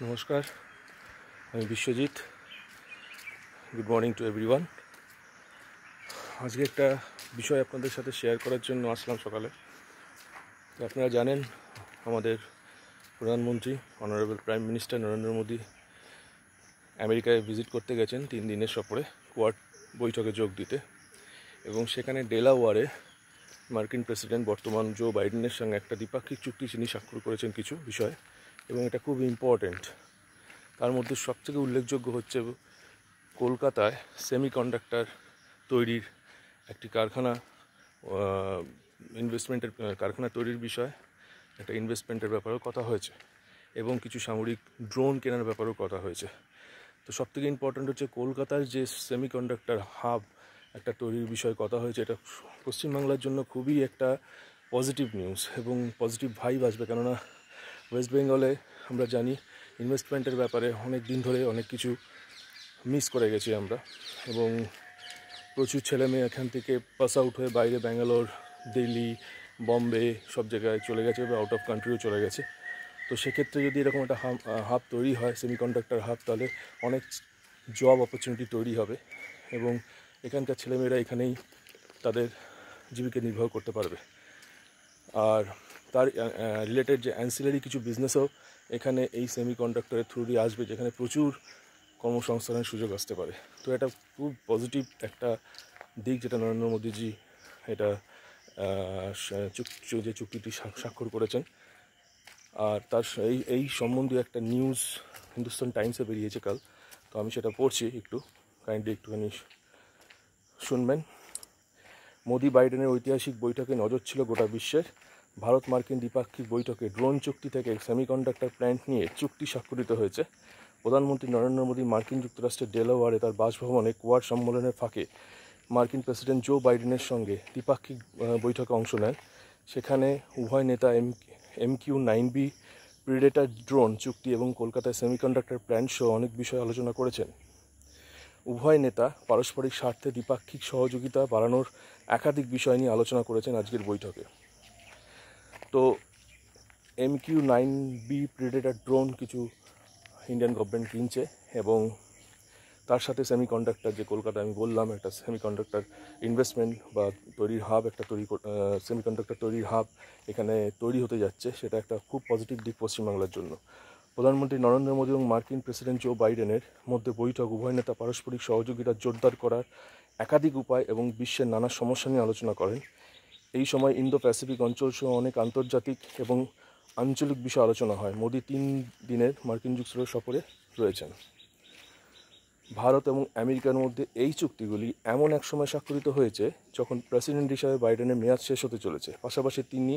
নমস্কার, আমি Biswajit. Good morning to everyone. আজকে একটা বিষয় আপনাদের সাথে শেয়ার করার জন্য আসলাম সকালে। তো আপনারা জানেন আমাদের প্রধানমন্ত্রী honourable prime minister Narendra Modi আমেরিকায় ভিজিট করতে গেছেন 3 দিনের সফরে কোয়াড বৈঠকে যোগ দিতে, এবং সেখানে ডেলাওয়ারে মার্কিন প্রেসিডেন্ট বর্তমান জো বাইডেনের সঙ্গে একটা দ্বিপাক্ষিক চুক্তি তিনি স্বাক্ষর করেছেন কিছু বিষয়, এবং এটা খুব ইম্পর্ট্যান্ট। তার মধ্যে সবথেকে উল্লেখযোগ্য হচ্ছে কলকাতায় সেমিকন্ডাক্টর তৈরির একটি কারখানা, ইনভেস্টমেন্টের কারখানা তৈরির বিষয় একটা ইনভেস্টমেন্টের ব্যাপারেও কথা হয়েছে, এবং কিছু সামরিক ড্রোন কেনার ব্যাপারেও কথা হয়েছে। তো সবথেকে ইম্পর্ট্যান্ট হচ্ছে কলকাতার যে সেমিকন্ডাক্টর হাব একটা তৈরির বিষয়ে কথা হয়েছে। এটা পশ্চিমবাংলার জন্য খুবই একটা পজিটিভ নিউজ এবং পজিটিভ ভাইব আসবে, কেননা ওয়েস্ট বেঙ্গলে আমরা জানি ইনভেস্টমেন্টের ব্যাপারে অনেক দিন ধরে অনেক কিছু মিস করে গেছি আমরা, এবং প্রচুর ছেলে মেয়ে এখান থেকে পাস আউট হয়ে বাইরে ব্যাঙ্গালোর, দিল্লি, বম্বে সব জায়গায় চলে গেছে বা আউট অফ কান্ট্রিও চলে গেছে। তো সেক্ষেত্রে যদি এরকম একটা হাব তৈরি হয়, সেমিকন্ডাক্টর হাব, তাহলে অনেক জব অপরচুনিটি তৈরি হবে, এবং এখানকার ছেলেমেয়েরা এখানেই তাদের জীবিকা নির্বাহ করতে পারবে। আর তার রিলেটেড যে অ্যান্সিলারি কিছু বিজনেসও এখানে এই সেমিকন্ডাক্টরের থ্রু দিয়ে আসবে, যেখানে প্রচুর কর্মসংস্থানের সুযোগ আসতে পারে। তো এটা খুব পজিটিভ একটা দিক যেটা নরেন্দ্র মোদীজি এটা যে চুক্তিটি স্বাক্ষর করেছেন। আর তার এই সম্বন্ধীয় একটা নিউজ হিন্দুস্তান টাইমসে বেরিয়েছে কাল, তো আমি সেটা পড়ছি, কাইন্ডলি একটুখানি শুনবেন। মোদি বাইডেনের ঐতিহাসিক বৈঠকে নজর ছিল গোটা বিশ্বের। ভারত মার্কিন দ্বিপাক্ষিক বৈঠকে ড্রোন চুক্তি থেকে সেমিকন্ডাক্টর প্ল্যান্ট নিয়ে চুক্তি স্বাক্ষরিত হয়েছে। প্রধানমন্ত্রী নরেন্দ্র মোদী মার্কিন যুক্তরাষ্ট্রের ডেলাওয়ারে তার বাসভবনে কোয়াড সম্মেলনের ফাঁকে মার্কিন প্রেসিডেন্ট জো বাইডেনের সঙ্গে দ্বিপাক্ষিক বৈঠকে অংশ নেন। সেখানে উভয় নেতা MQ-9B প্রিডেটর ড্রোন চুক্তি এবং কলকাতায় সেমিকন্ডাক্টর প্ল্যান্ট সহ অনেক বিষয় আলোচনা করেছেন। উভয় নেতা পারস্পরিক স্বার্থে দ্বিপাক্ষিক সহযোগিতা বাড়ানোর একাধিক বিষয় নিয়ে আলোচনা করেছেন আজকের বৈঠকে। তো MQ-9B প্রিডেটর ড্রোন কিছু ইন্ডিয়ান গভর্নমেন্ট কিনছে, এবং তার সাথে সেমিকন্ডাক্টর, যে কলকাতা আমি বললাম একটা সেমিকন্ডাক্টর ইনভেস্টমেন্ট বা তৈরির হাব, একটা সেমিকন্ডাক্টর তৈরির হাব এখানে তৈরি হতে যাচ্ছে, সেটা একটা খুব পজিটিভ দিক পশ্চিমবাংলার জন্য। প্রধানমন্ত্রী নরেন্দ্র মোদী এবং মার্কিন প্রেসিডেন্ট জো বাইডেনের মধ্যে বৈঠক উভয় নেতা পারস্পরিক সহযোগিতা জোরদার করার একাধিক উপায় এবং বিশ্বের নানা সমস্যা নিয়ে আলোচনা করেন। এই সময় ইন্দো প্যাসিফিক অঞ্চল সহ অনেক আন্তর্জাতিক এবং আঞ্চলিক বিষয় আলোচনা হয়। মোদী 3 দিনের মার্কিন যুক্তরাষ্ট্র সফরে রয়েছেন। ভারত এবং আমেরিকার মধ্যে এই চুক্তিগুলি এমন এক সময় স্বাক্ষরিত হয়েছে যখন প্রেসিডেন্ট হিসাবে বাইডেনের মেয়াদ শেষ হতে চলেছে। পাশাপাশি তিনি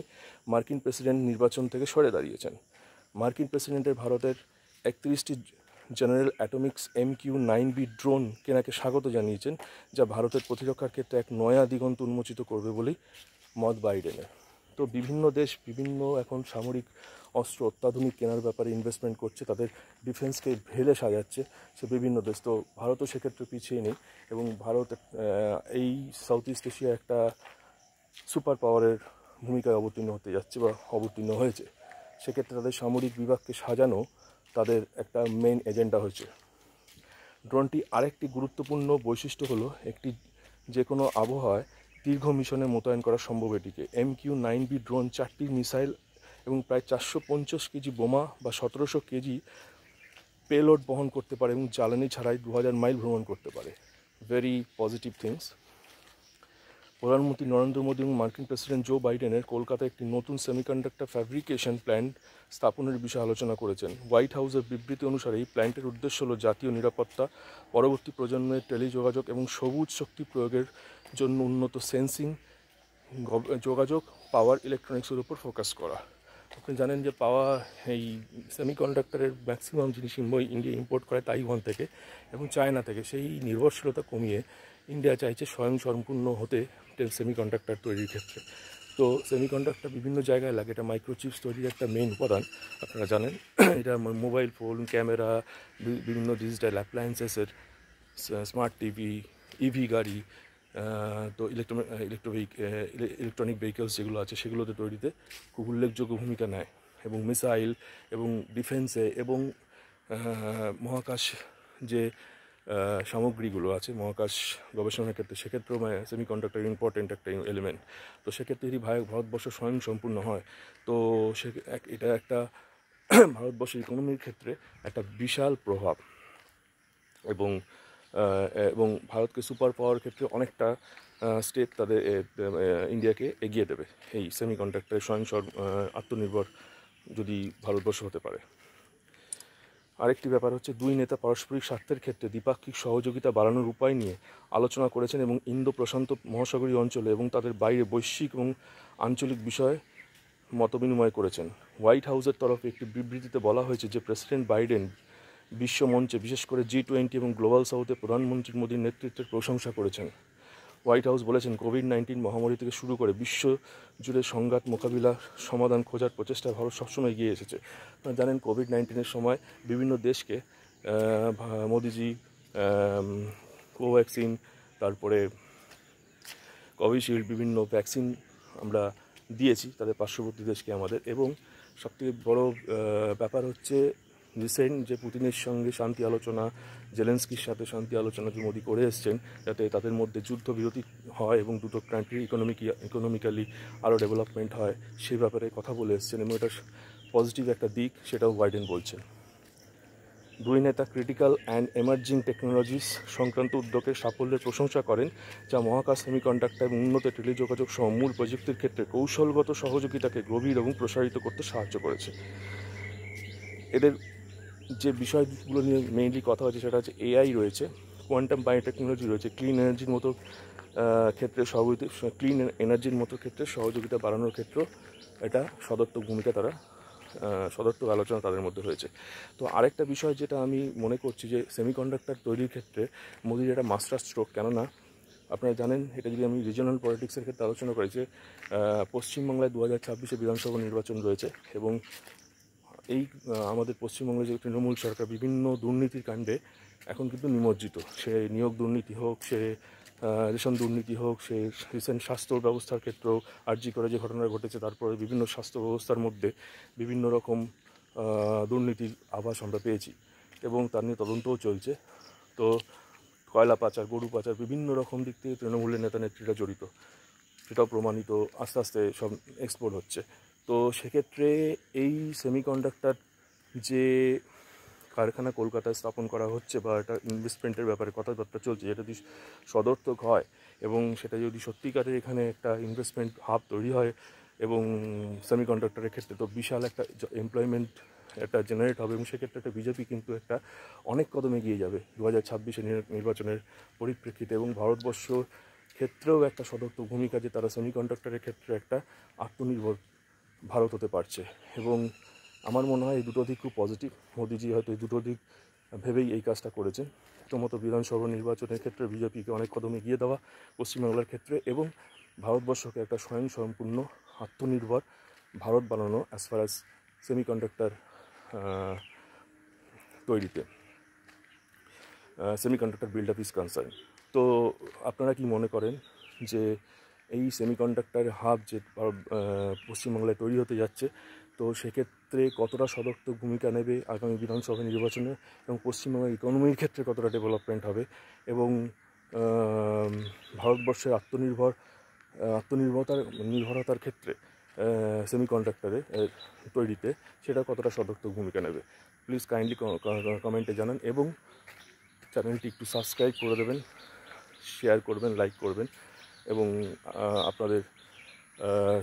মার্কিন প্রেসিডেন্ট নির্বাচন থেকে সরে দাঁড়িয়েছেন। মার্কিন প্রেসিডেন্টের ভারতের 31টি জেনারেল অ্যাটমিক্স MQ-9B ড্রোন কেনাকে স্বাগত জানিয়েছেন, যা ভারতের প্রতিরক্ষার ক্ষেত্রে এক নয়া দিগন্ত উন্মোচিত করবে বলেই মত বাইডেনের। তো বিভিন্ন দেশ বিভিন্ন এখন সামরিক অস্ত্র অত্যাধুনিক কেনার ব্যাপারে ইনভেস্টমেন্ট করছে, তাদের ডিফেন্সকে ঢেলে সাজাচ্ছে সে বিভিন্ন দেশ। তো ভারতও সেক্ষেত্রে পিছিয়ে নেই, এবং ভারত এই সাউথ ইস্ট এশিয়া একটা সুপার পাওয়ারের ভূমিকায় অবতীর্ণ হতে যাচ্ছে বা অবতীর্ণ হয়েছে। সেক্ষেত্রে তাদের সামরিক বিভাগকে সাজানো তাদের একটা মেইন এজেন্ডা হয়েছে। ড্রোনটি আরেকটি গুরুত্বপূর্ণ বৈশিষ্ট্য হলো একটি যে কোনো আবহাওয়ায় দীর্ঘ মিশনে মোতায়েন করা সম্ভব। এটিকে MQ-9B ড্রোন 4টি মিসাইল এবং প্রায় 450 কেজি বোমা বা 1700 কেজি পেলোড বহন করতে পারে, এবং জ্বালানি ছাড়াই 2000 মাইল ভ্রমণ করতে পারে। Very positive things. প্রধানমন্ত্রী নরেন্দ্র মোদী এবং মার্কিন প্রেসিডেন্ট জো বাইডেনের কলকাতায় একটি নতুন সেমিকন্ডাক্টর ফ্যাব্রিকেশন প্ল্যান্ট স্থাপনের বিষয়ে আলোচনা করেছেন। হোয়াইট হাউসের বিবৃতি অনুসারে এই প্ল্যান্টের উদ্দেশ্য হল জাতীয় নিরাপত্তা, পরবর্তী প্রজন্মের টেলিযোগাযোগ এবং সবুজ শক্তি প্রয়োগের জন্য উন্নত সেন্সিং, যোগাযোগ, পাওয়ার ইলেকট্রনিক্সের উপর ফোকাস করা। আপনি জানেন যে এই সেমিকন্ডাক্টরের ম্যাক্সিমাম জিনিস ইন্ডিয়া ইম্পোর্ট করে তাইওয়ান থেকে এবং চায়না থেকে। সেই নির্ভরশীলতা কমিয়ে ইন্ডিয়া চাইছে স্বয়ংসম্পূর্ণ হতে সেমিকন্ডাক্টর তৈরির ক্ষেত্রে। তো সেমিকন্ডাক্টর বিভিন্ন জায়গায় লাগে, এটা মাইক্রোচিপস তৈরির একটা মেইন উপাদান, আপনারা জানেন। এটা মোবাইল ফোন, ক্যামেরা, বিভিন্ন ডিজিটাল অ্যাপ্লায়েন্সেসের, স্মার্ট টিভি, ইভি গাড়ি, তো ইলেকট্রনিক ভেহিকেলস যেগুলো আছে সেগুলোতে তৈরিতে খুব উল্লেখযোগ্য ভূমিকা নেয়, এবং মিসাইল এবং ডিফেন্সে এবং মহাকাশ যে সামগ্রীগুলো আছে মহাকাশ গবেষণার ক্ষেত্রে, সেক্ষেত্রেও সেমিকন্ডাক্টর ইম্পর্টেন্ট একটা এলিমেন্ট। তো সেক্ষেত্রে যদি ভারতবর্ষ স্বয়ংসম্পূর্ণ হয়, তো এটা একটা ভারতবর্ষের ইকোনমির ক্ষেত্রে একটা বিশাল প্রভাব, এবং এবং ভারতকে সুপার পাওয়ার ক্ষেত্রে অনেকটা স্টেপ তাদের ইন্ডিয়াকে এগিয়ে দেবে এই সেমিকন্ডাক্টরের আত্মনির্ভর যদি ভারতবর্ষ হতে পারে। আরেকটি ব্যাপার হচ্ছে, দুই নেতা পারস্পরিক স্বার্থের ক্ষেত্রে দ্বিপাক্ষিক সহযোগিতা বাড়ানোর উপায় নিয়ে আলোচনা করেছেন এবং ইন্দো প্রশান্ত মহাসাগরীয় অঞ্চলে এবং তাদের বাইরে বৈশ্বিক এবং আঞ্চলিক বিষয়ে মতবিনিময় করেছেন। হোয়াইট হাউসের তরফে একটি বিবৃতিতে বলা হয়েছে যে প্রেসিডেন্ট বাইডেন বিশ্ব মঞ্চে, বিশেষ করে G20 এবং গ্লোবাল সাউথে প্রধানমন্ত্রী মোদীর নেতৃত্বের প্রশংসা করেছেন। হোয়াইট হাউস বলেছেন, কোভিড-19 মহামারী থেকে শুরু করে বিশ্ব জুড়ে সংঘাত মোকাবিলার সমাধান খোঁজার প্রচেষ্টায় ভারত সবসময় এগিয়ে এসেছে। আপনারা জানেন কোভিড-19 সময় বিভিন্ন দেশকে মোদিজি কোভ্যাক্সিন, তারপরে কোভিশিল্ড, বিভিন্ন ভ্যাকসিন আমরা দিয়েছি তাদের পার্শ্ববর্তী দেশকে আমাদের। এবং সবথেকে বড় ব্যাপার হচ্ছে রিসেন্ট যে পুতিনের সঙ্গে শান্তি আলোচনা, জেলেন্সকির সাথে শান্তি আলোচনা যে মোদি করে এসছেন, যাতে তাদের মধ্যে যুদ্ধবিরতি হয় এবং দুটো কান্ট্রি ইকোনমিক্যালি আরও ডেভেলপমেন্ট হয়, সেই ব্যাপারে কথা বলে এসছেন এবং এটা পজিটিভ একটা দিক, সেটাও বাইডেন বলছেন। দুই নেতা ক্রিটিক্যাল অ্যান্ড এমার্জিং টেকনোলজিস সংক্রান্ত উদ্যোগের সাফল্যের প্রশংসা করেন, যা মহাকাশ, সেমিকন্ডাক্টর এবং উন্নত টেলিযোগাযোগ সহ মূল প্রযুক্তির ক্ষেত্রে কৌশলগত সহযোগিতাকে গভীর এবং প্রসারিত করতে সাহায্য করেছে। এদের যে বিষয়গুলো নিয়ে মেইনলি কথা হচ্ছে সেটা হচ্ছে এআই রয়েছে, কোয়ান্টাম বায়োটেকনোলজি রয়েছে, ক্লিন এনার্জির মতো ক্ষেত্রে সহযোগিতা বাড়ানোর ক্ষেত্রেও এটা সদর্থক ভূমিকা সদর্থক আলোচনা তাদের মধ্যে হয়েছে। তো আরেকটা বিষয় যেটা আমি মনে করছি যে সেমিকন্ডাক্টর তৈরির ক্ষেত্রে মোদির একটা মাস্টার স্ট্রোক। কেননা আপনারা জানেন, এটা যদি আমি রিজিওনাল পলিটিক্সের ক্ষেত্রে আলোচনা করি যে পশ্চিমবাংলায় 2026 বিধানসভা নির্বাচন রয়েছে এবং এই আমাদের পশ্চিমবঙ্গে যে তৃণমূল সরকার বিভিন্ন দুর্নীতির কাণ্ডে এখন কিন্তু নিমজ্জিত। সে নিয়োগ দুর্নীতি হোক, সে রেশন দুর্নীতি হোক, সে রিসেন্ট স্বাস্থ্য ব্যবস্থার ক্ষেত্রেও আরজি করে যে ঘটনা ঘটেছে, তারপরে বিভিন্ন স্বাস্থ্য ব্যবস্থার মধ্যে বিভিন্ন রকম দুর্নীতির আভাস আমরা পেয়েছি এবং তার নিয়ে তদন্তও চলছে। তো কয়লা পাচার, গরু পাচার, বিভিন্ন রকম দিক থেকে তৃণমূলের নেতা নেত্রীরা জড়িত, সেটাও প্রমাণিত, আস্তে আস্তে সব এক্সপোর্ট হচ্ছে। তো সেক্ষেত্রে এই সেমিকন্ডাক্টর যে কারখানা কলকাতায় স্থাপন করা হচ্ছে বা এটা ইনভেস্টমেন্টের ব্যাপারে কথাবার্তা চলছে, যেটা যদি সদর্থক হয় এবং সেটা যদি সত্যিকারের এখানে একটা ইনভেস্টমেন্ট হাব তৈরি হয় এবং সেমিকন্ডাক্টরের ক্ষেত্রে, তো বিশাল একটা এমপ্লয়মেন্ট একটা জেনারেট হবে এবং সেক্ষেত্রে একটা বিজেপি কিন্তু একটা অনেক কদম এগিয়ে যাবে 2026 নির্বাচনের পরিপ্রেক্ষিতে, এবং ভারতবর্ষ ক্ষেত্রেও একটা সদর্থক ভূমিকা যে তারা সেমিকন্ডাক্টরের ক্ষেত্রে একটা আত্মনির্ভর ভারত হতে পারছে। এবং আমার মনে হয় এই দুটো দিক খুব পজিটিভ। মোদিজি হয়তো এই দুটো দিক ভেবেই এই কাজটা করেছেন। প্রথমত বিধানসভা নির্বাচনের ক্ষেত্রে বিজেপিকে অনেক কদম এগিয়ে দেওয়া পশ্চিমবাংলার ক্ষেত্রে, এবং ভারতবর্ষকে একটা স্বয়ংসম্পূর্ণ আত্মনির্ভর ভারত বানানো অ্যাজ ফার অ্যাজ সেমিকন্ডাক্টর তৈরিতে, semiconductor build up is concern. তো আপনারা কি মনে করেন যে এই সেমিকন্ডাক্টর হাব যে পশ্চিমবাংলায় তৈরি হতে যাচ্ছে, তো সেক্ষেত্রে কতটা সদর্থক ভূমিকা নেবে আগামী বিধানসভা নির্বাচনে, এবং পশ্চিমবঙ্গের ইকোনমির ক্ষেত্রে কতটা ডেভেলপমেন্ট হবে, এবং ভারতবর্ষের নির্ভরতার ক্ষেত্রে সেমিকন্ডাক্টরে তৈরিতে সেটা কতটা সদর্থক ভূমিকা নেবে? প্লিজ কাইন্ডলি কমেন্টে জানান এবং চ্যানেলটি একটু সাবস্ক্রাইব করে দেবেন, শেয়ার করবেন, লাইক করবেন, এবং আপনাদের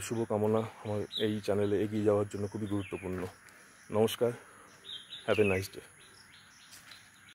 শুভকামনা আমার এই চ্যানেলে এগিয়ে যাওয়ার জন্য খুবই গুরুত্বপূর্ণ। নমস্কার, হ্যাভ এ নাইস ডে।